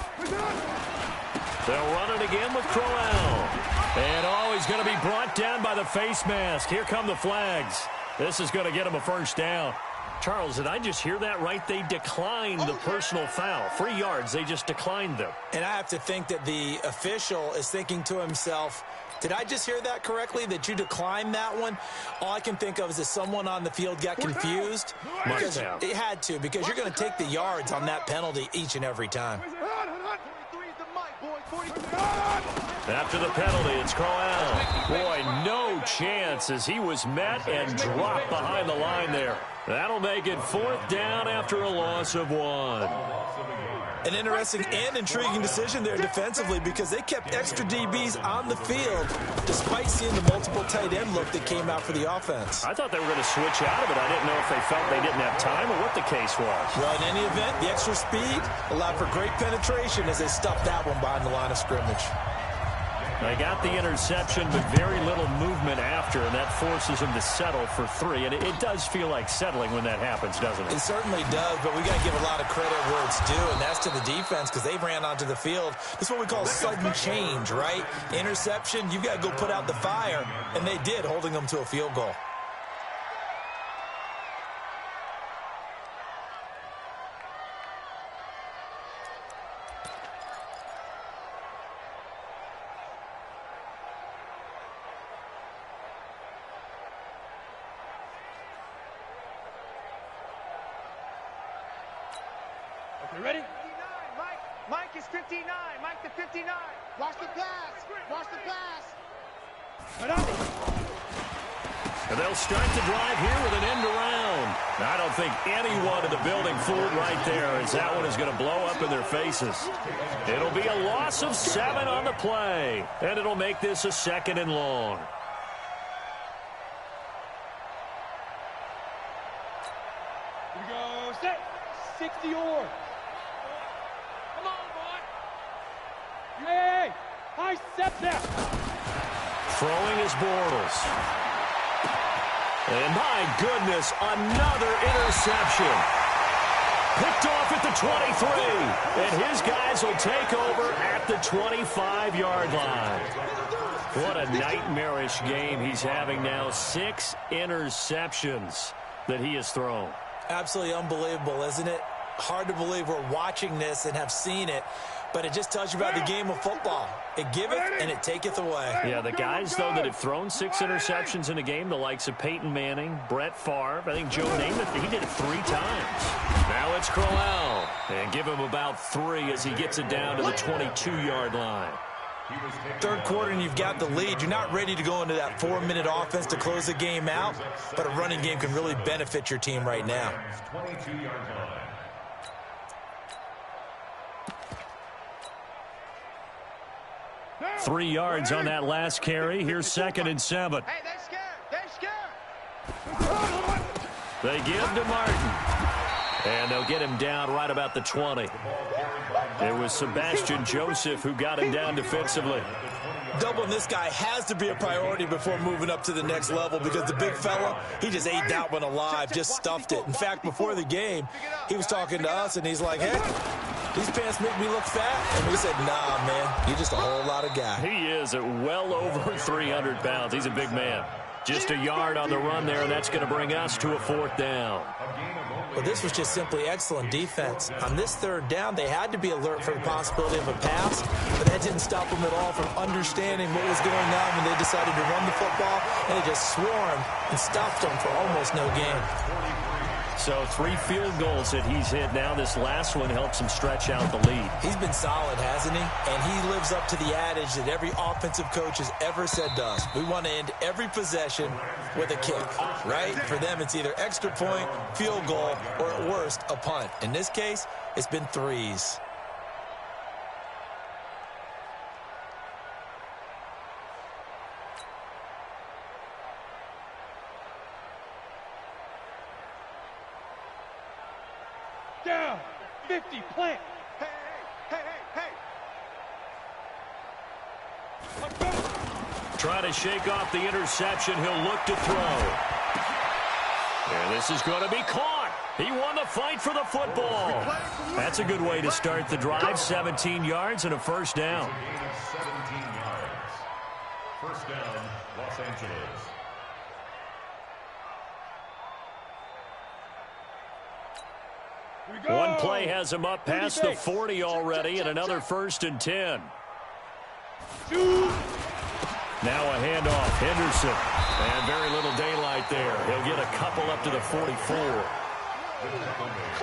They'll run it again with Corral. And, oh, he's going to be brought down by the face mask. Here come the flags. This is going to get him a first down. Charles, did I just hear that right? They declined the personal foul. 3 yards, they just declined them. And I have to think that the official is thinking to himself, did I just hear that correctly, that you declined that one? All I can think of is that someone on the field got confused. Because it had to, because you're going to take the yards on that penalty each and every time. After the penalty, it's Crowell. Boy, no chance as he was met and dropped behind the line there. That'll make it 4th down after a loss of 1. An interesting and intriguing decision there defensively because they kept extra DBs on the field despite seeing the multiple tight end look that came out for the offense. I thought they were going to switch out of it. I didn't know if they felt they didn't have time or what the case was. Well, in any event, the extra speed allowed for great penetration as they stuffed that one behind the line of scrimmage. They got the interception, but very little movement after, and that forces them to settle for 3. And it does feel like settling when that happens, doesn't it? It certainly does, but we got to give a lot of credit where it's due, and that's to the defense because they ran onto the field. This is what we call sudden change, right? Interception, you got to go put out the fire, and they did, holding them to a field goal. You ready? 59, Mike. Mike is 59. Mike to 59. Watch the pass. Watch the pass. Right up. And they'll start the drive here with an end around. I don't think anyone in the building fooled right there as that one is going to blow up in their faces. It'll be a loss of 7 on the play, and it'll make this a 2nd and long. Here we go. Set. 60 or. Come on, boy. Hey, I set that. Throwing is Bortles. And my goodness, another interception. Picked off at the 23. And his guys will take over at the 25-yard line. What a nightmarish game he's having now. 6 interceptions that he has thrown. Absolutely unbelievable, isn't it? Hard to believe we're watching this and have seen it, but it just tells you about the game of football. It giveth and it taketh away. Yeah, the guys, though, that have thrown 6 interceptions in a game, the likes of Peyton Manning, Brett Favre, I think Joe Namath, he did it 3 times. Now it's Crowell, and give him about 3 as he gets it down to the 22-yard line. Third quarter and you've got the lead. You're not ready to go into that 4-minute offense to close the game out, but a running game can really benefit your team right now. 22-yard line. 3 yards on that last carry. Here's 2nd and 7. Hey, they're scared. They're scared. They give to Martin. And they'll get him down right about the 20. It was Sebastian Joseph who got him down defensively. Doubling this guy has to be a priority before moving up to the next level because the big fella, he just ate that one alive, just stuffed it. In fact, before the game, he was talking to us, and he's like, hey, these pants make me look fat. And we said, nah, man, you're just a whole lot of guy. He is at well over 300 pounds. He's a big man. Just a yard on the run there, and that's going to bring us to a 4th down. Well, this was just simply excellent defense. On this 3rd down, they had to be alert for the possibility of a pass, but that didn't stop them at all from understanding what was going on when they decided to run the football, and they just swarmed and stopped them for almost no gain. So 3 field goals that he's hit now. This last one helps him stretch out the lead. He's been solid, hasn't he? And he lives up to the adage that every offensive coach has ever said to us. We want to end every possession with a kick, right? For them, it's either extra point, field goal, or at worst, a punt. In this case, it's been 3s. Down. 50. Plant. Hey, hey, hey, hey. Let's go. Try to shake off the interception. He'll look to throw. And this is going to be caught. He won the fight for the football. That's a good way to start the drive. 17 yards and a 1st down. 17 yards. 1st down, Los Angeles. One play has him up past the 40 already, and another 1st and 10. Now a handoff, Henderson. And very little daylight there. He'll get a couple up to the 44.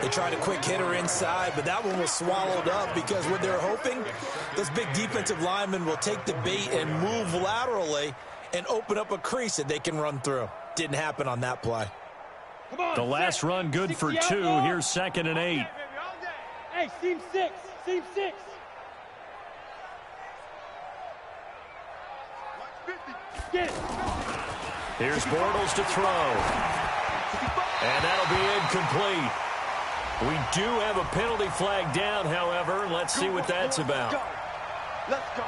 They tried a quick hitter inside, but that one was swallowed up because what they're hoping, those big defensive linemen will take the bait and move laterally and open up a crease that they can run through. Didn't happen on that play. The last run good for 2. Here's 2nd and 8. Hey, seam 6. Seam 6. Get it. Here's Bortles to throw. And that'll be incomplete. We do have a penalty flag down, however. Let's see what that's about. Let's go.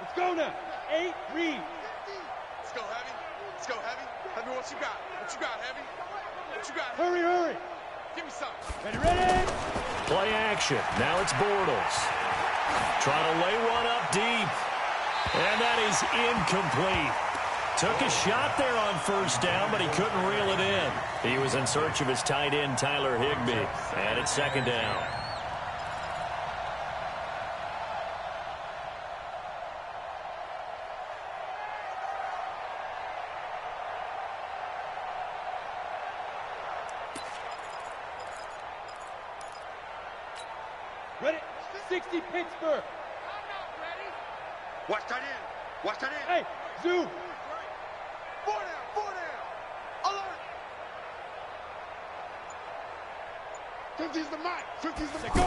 Let's go now. 8, read. Let's go, Heavy. Let's go, Heavy. Heavy, what you got? What you got, Heavy? What you got? Hurry, hurry. Give me some. Ready, ready. Play action. Now it's Bortles. Trying to lay one up deep. And that is incomplete. Took a shot there on 1st down, but he couldn't reel it in. He was in search of his tight end, Tyler Higbee. And it's 2nd down. Ready. 60 Pittsburgh. Watch that in. Watch that in. Hey, zoom. 4 down. 4 down. Alert. 50's the mic. 50's the mic. Go.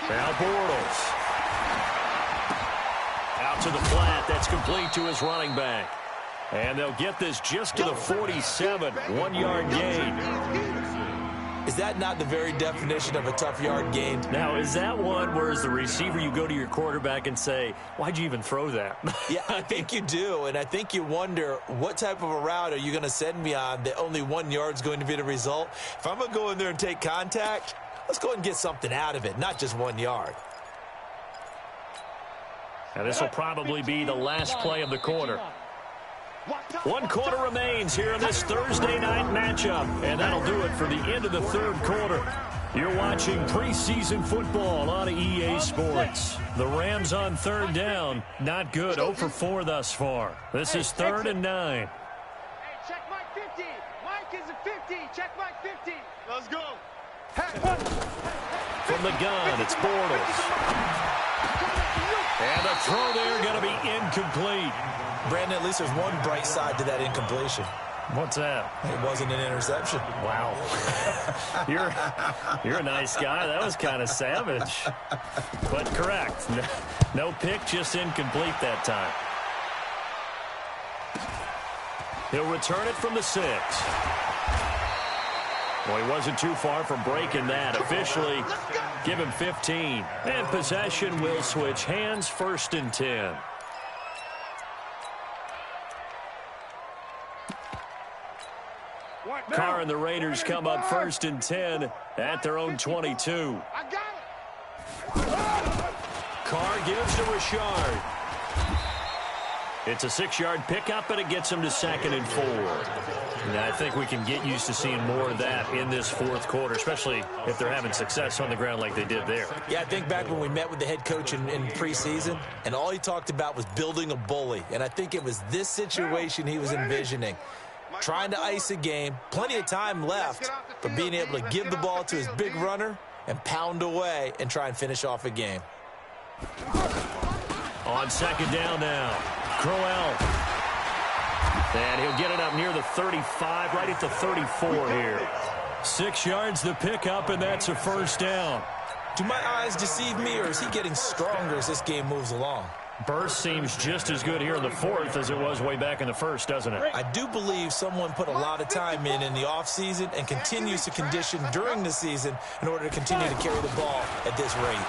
Now Bortles. Out to the flat. That's complete to his running back. And they'll get this just to the 47. 1-yard gain. Is that not the very definition of a tough yard gain? Now, is that one where as the receiver you go to your quarterback and say, why'd you even throw that? Yeah, I think you do, and I think you wonder what type of a route are you going to send me on that only 1 yard's going to be the result? If I'm going to go in there and take contact, let's go and get something out of it, not just 1 yard. Now, this will probably be the last play of the quarter. 1 quarter remains here in this Thursday night matchup, and that'll do it for the end of the 3rd quarter. You're watching preseason football on EA Sports. The Rams on 3rd down. Not good. 0 for 4 thus far. This is 3rd and 9. Hey, check Mike 50. Mike is a 50. Check Mike 50. Let's go. From the gun, it's Bortles. And the throw there going to be incomplete. Brandon, at least there's one bright side to that incompletion. What's that? It wasn't an interception. Wow. You're a nice guy. That was kind of savage. But correct. No pick, just incomplete that time. He'll return it from the 6. Well, he wasn't too far from breaking that. Officially, give him 15. And possession will switch hands, 1st and 10. Carr and the Raiders come up 1st and 10 at their own 22. I got it. Carr gives to Richard. It's a 6-yard pickup, and it gets him to 2nd and 4. Now, I think we can get used to seeing more of that in this 4th quarter, especially if they're having success on the ground like they did there. Yeah, I think back when we met with the head coach in preseason, and all he talked about was building a bully. And I think it was this situation he was envisioning. Trying to ice a game, plenty of time left, but being able to give the ball to his big runner and pound away and try and finish off a game. On 2nd down now, Crowell. And he'll get it up near the 35, right at the 34 here. 6 yards the pickup, and that's a 1st down. Do my eyes deceive me, or is he getting stronger as this game moves along? Burst seems just as good here in the 4th as it was way back in the 1st, doesn't it? I do believe someone put a lot of time in the offseason and continues to condition during the season in order to continue to carry the ball at this rate.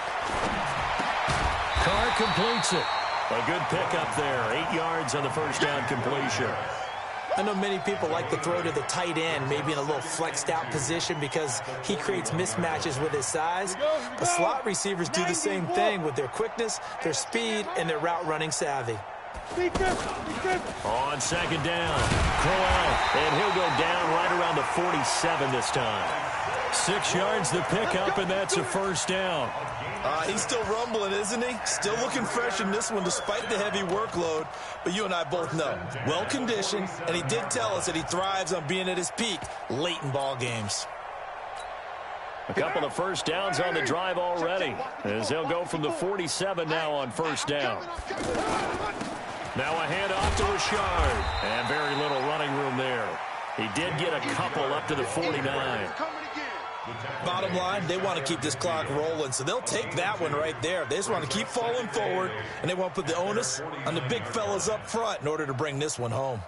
Carr completes it. A good pickup there. 8 yards on the 1st down completion. I know many people like to throw to the tight end, maybe in a little flexed out position because he creates mismatches with his size. But slot receivers do the same thing with their quickness, their speed, and their route running savvy. On second down, Crowell, and he'll go down right around the 47 this time. 6 yards the pickup, and that's a first down. He's still rumbling, isn't he? Still looking fresh in this one despite the heavy workload. But you and I both know, well-conditioned, and he did tell us that he thrives on being at his peak late in ball games. A couple of first downs on the drive already, as they'll go from the 47 now on first down. Now a handoff to Richard, and very little running room there. He did get a couple up to the 49. Bottom line, they want to keep this clock rolling, so they'll take that one right there. They just want to keep falling forward, and they want to put the onus on the big fellas up front in order to bring this one home.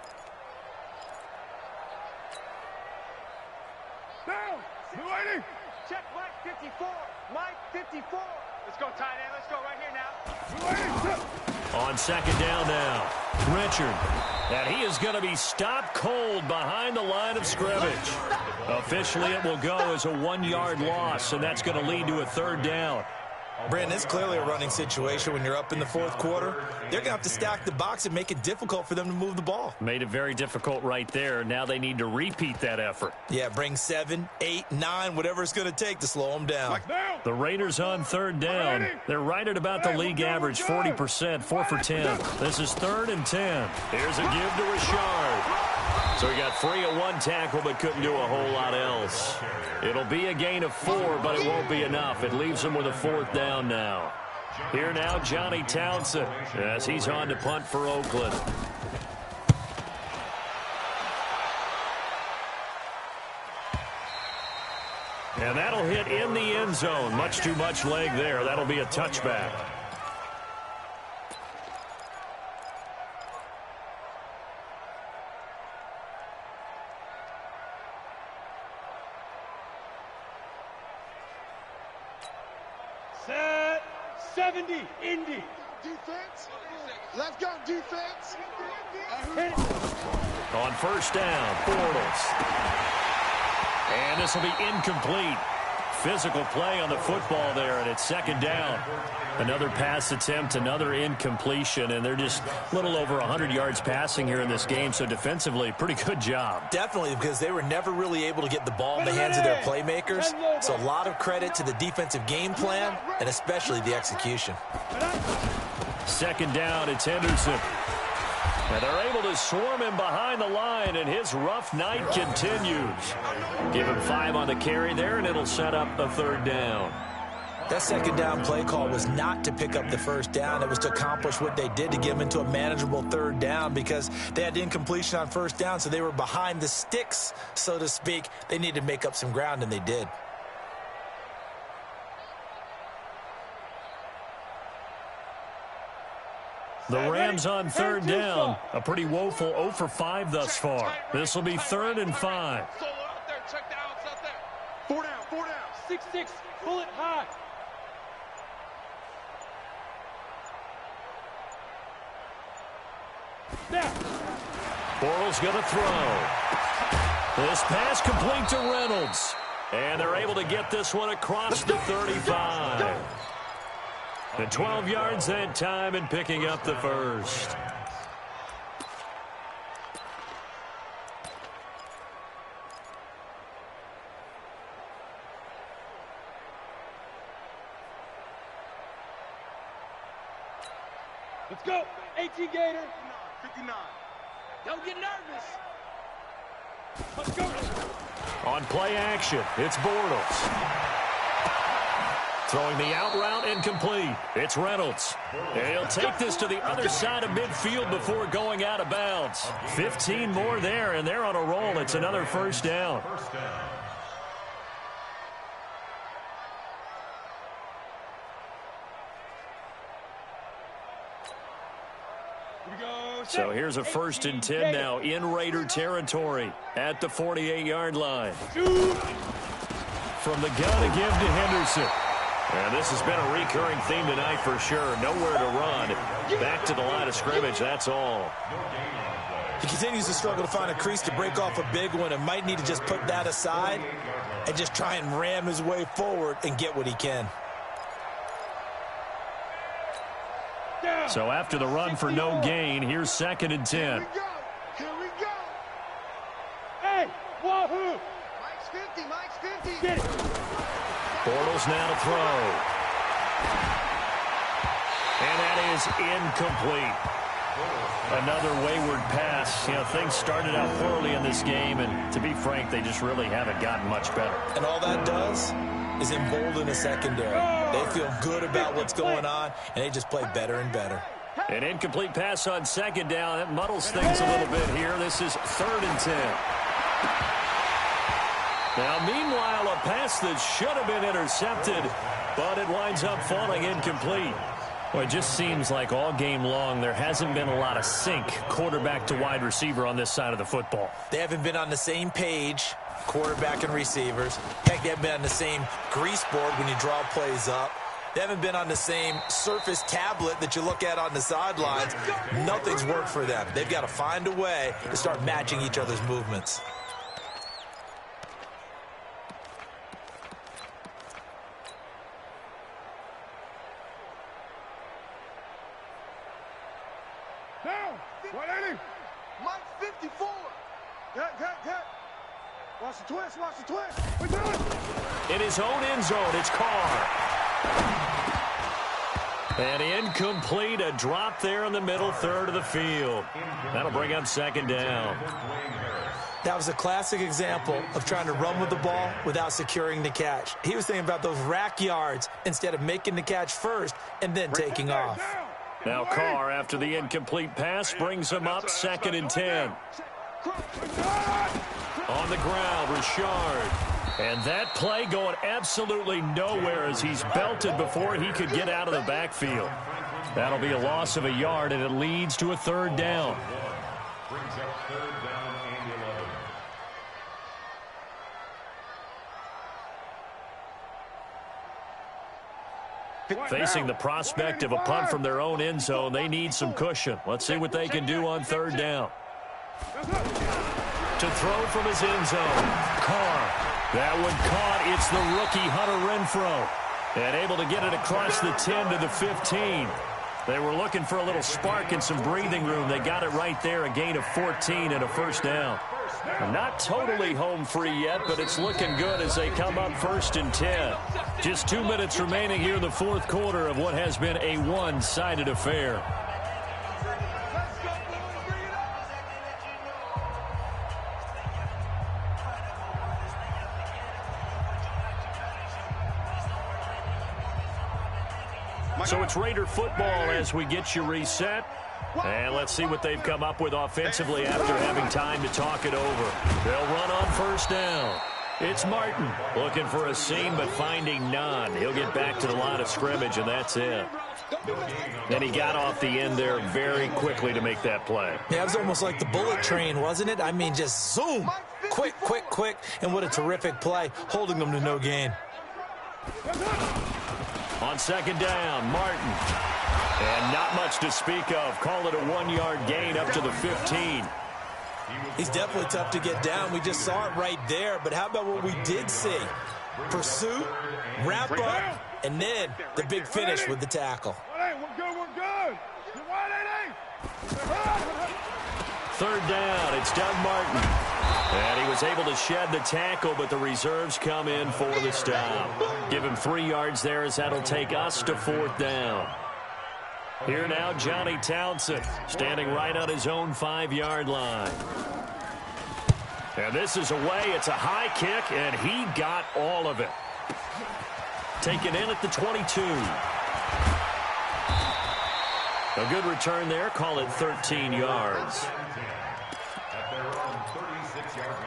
Down. Check Mike 54. Mike 54. Let's go, tight end. Let's go right here now. On second down now, Richard. And he is going to be stopped cold behind the line of scrimmage. Officially, it will go as a 1-yard loss, and that's going to lead to a third down. Brandon, it's clearly a running situation when you're up in the fourth quarter. They're going to have to stack the box and make it difficult for them to move the ball. Made it very difficult right there. Now they need to repeat that effort. Yeah, bring 7, 8, 9, whatever it's going to take to slow them down. The Raiders on third down. They're right at about the league average, 40%, 4 for 10. This is 3rd and 10. Here's a give to Richard. So he got free of 1 tackle but couldn't do a whole lot else. It'll be a gain of 4, but it won't be enough. It leaves him with a 4th down now. Here now, Johnny Townsend, as he's on to punt for Oakland. And that'll hit in the end zone. Much too much leg there. That'll be a touchback. Set 70, Indy. Defense. Let's go, defense. On first down, Bortles. And this will be incomplete. Physical play on the football there, and it's second down. Another pass attempt, another incompletion, and they're just a little over 100 yards passing here in this game, so defensively, pretty good job. Definitely, because they were never really able to get the ball in the hands of their playmakers. So a lot of credit to the defensive game plan, and especially the execution. Second down, it's Henderson. And they're able to swarm him behind the line, and his rough night continues. Give him 5 on the carry there, and it'll set up a third down. That second down play call was not to pick up the first down. It was to accomplish what they did to get them into a manageable third down because they had incompletion on first down, so they were behind the sticks, so to speak. They needed to make up some ground, and they did. The Rams on third down. A pretty woeful 0 for 5 thus far. This will be 3rd and 5. Solo out there. Check the outs out there. 4 down. 4 down. 6-6, pull it high. Now. Bortles going to throw. This pass complete to Reynolds. And they're able to get this one across the 35. And 12 yards that time and picking up the first. Let's go. 18 Gator. 59. Don't get nervous. Let's go. On play action, it's Bortles. Throwing the out route incomplete. It's Reynolds. And he'll take this to the other side of midfield before going out of bounds. 15 more there, and they're on a roll. It's another first down. So here's a 1st and 10 now in Raider territory at the 48-yard line. From the gun again to Henderson. And this has been a recurring theme tonight for sure. Nowhere to run. Back to the line of scrimmage, that's all. He continues to struggle to find a crease to break off a big one and might need to just put that aside and just try and ram his way forward and get what he can. So after the run for no gain, here's 2nd and 10. Here we go. Hey, wahoo. Mike's 50, Mike's 50. Get it. Bortles now to throw. And that is incomplete. Another wayward pass. You know, things started out poorly in this game, and to be frank, they just really haven't gotten much better. And all that does is embolden the secondary. They feel good about what's going on, and they just play better and better. An incomplete pass on 2nd down. That muddles things a little bit here. This is 3rd and 10. Now, meanwhile, a pass that should have been intercepted, but it winds up falling incomplete. Well, it just seems like all game long there hasn't been a lot of sync quarterback to wide receiver on this side of the football. They haven't been on the same page, quarterback and receivers. Heck, they haven't been on the same grease board when you draw plays up. They haven't been on the same surface tablet that you look at on the sidelines. Nothing's worked for them. They've got to find a way to start matching each other's movements. Now, 180. Mike's 54. Cut. Watch the twist, watch the twist. We do it. In his own end zone, it's Carr. And incomplete, a drop there in the middle third of the field. That'll bring up 2nd down. That was a classic example of trying to run with the ball without securing the catch. He was thinking about those rack yards instead of making the catch first and then taking off. Now Carr, after the incomplete pass, brings him up 2nd and 10. On the ground, Richard. And that play going absolutely nowhere as he's belted before he could get out of the backfield. That'll be a loss of a yard, and it leads to a 3rd down. Brings up 3rd down and 11. Facing the prospect of a punt from their own end zone, they need some cushion. Let's see what they can do on 3rd down. To throw from his end zone, Carr. That one caught. It's the rookie Hunter Renfrow. And able to get it across the 10 to the 15. They were looking for a little spark and some breathing room. They got it right there, a gain of 14 and a 1st down. Not totally home free yet, but it's looking good as they come up 1st and 10. Just 2 minutes remaining here in the 4th quarter of what has been a one-sided affair. So it's Raider football as we get you reset. And let's see what they've come up with offensively after having time to talk it over. They'll run on 1st down. It's Martin looking for a seam but finding none. He'll get back to the line of scrimmage, and that's it. And he got off the end there very quickly to make that play. Yeah, it was almost like the bullet train, wasn't it? I mean, just zoom. Quick. And what a terrific play, holding them to no gain. On 2nd down, Martin. And not much to speak of. Call it a 1-yard gain up to the 15. He's definitely tough to get down. We just saw it right there. But how about what we did see? Pursuit, wrap up, and then the big finish with the tackle. We're good. 3rd down, it's Doug Martin. And he was able to shed the tackle, but the reserves come in for the stop. Give him 3 yards there as that'll take us to 4th down. Here now, Johnny Townsend, standing right on his own 5-yard line. And this is away. It's a high kick, and he got all of it. Taken in at the 22. A good return there. Call it 13 yards. At their own 36-yard line.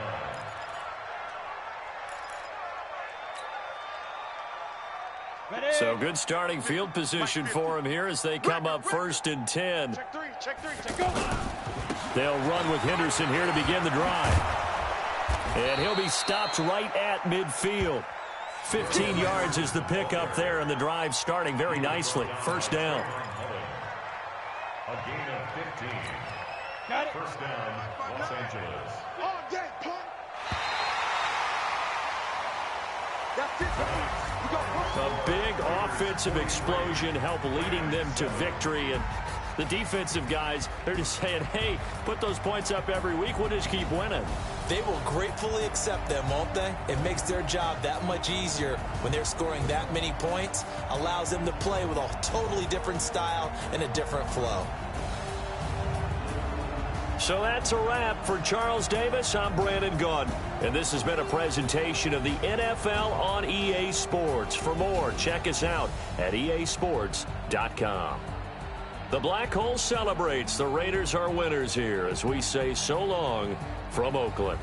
So good starting field position for him here as they come up 1st and 10. Check three, go. They'll run with Henderson here to begin the drive. And he'll be stopped right at midfield. 15 yards is the pickup there, and the drive starting very nicely. 1st down. A gain of 15. Got it. First down, Los Angeles. All day, punk. That's it, baby. We got one. A big offensive explosion helped leading them to victory. And the defensive guys, they're just saying, hey, put those points up every week. We'll just keep winning. They will gratefully accept them, won't they? It makes their job that much easier when they're scoring that many points. Allows them to play with a totally different style and a different flow. So that's a wrap for Charles Davis. I'm Brandon Gunn. And this has been a presentation of the NFL on EA Sports. For more, check us out at easports.com. The Black Hole celebrates. The Raiders are winners here as we say so long from Oakland.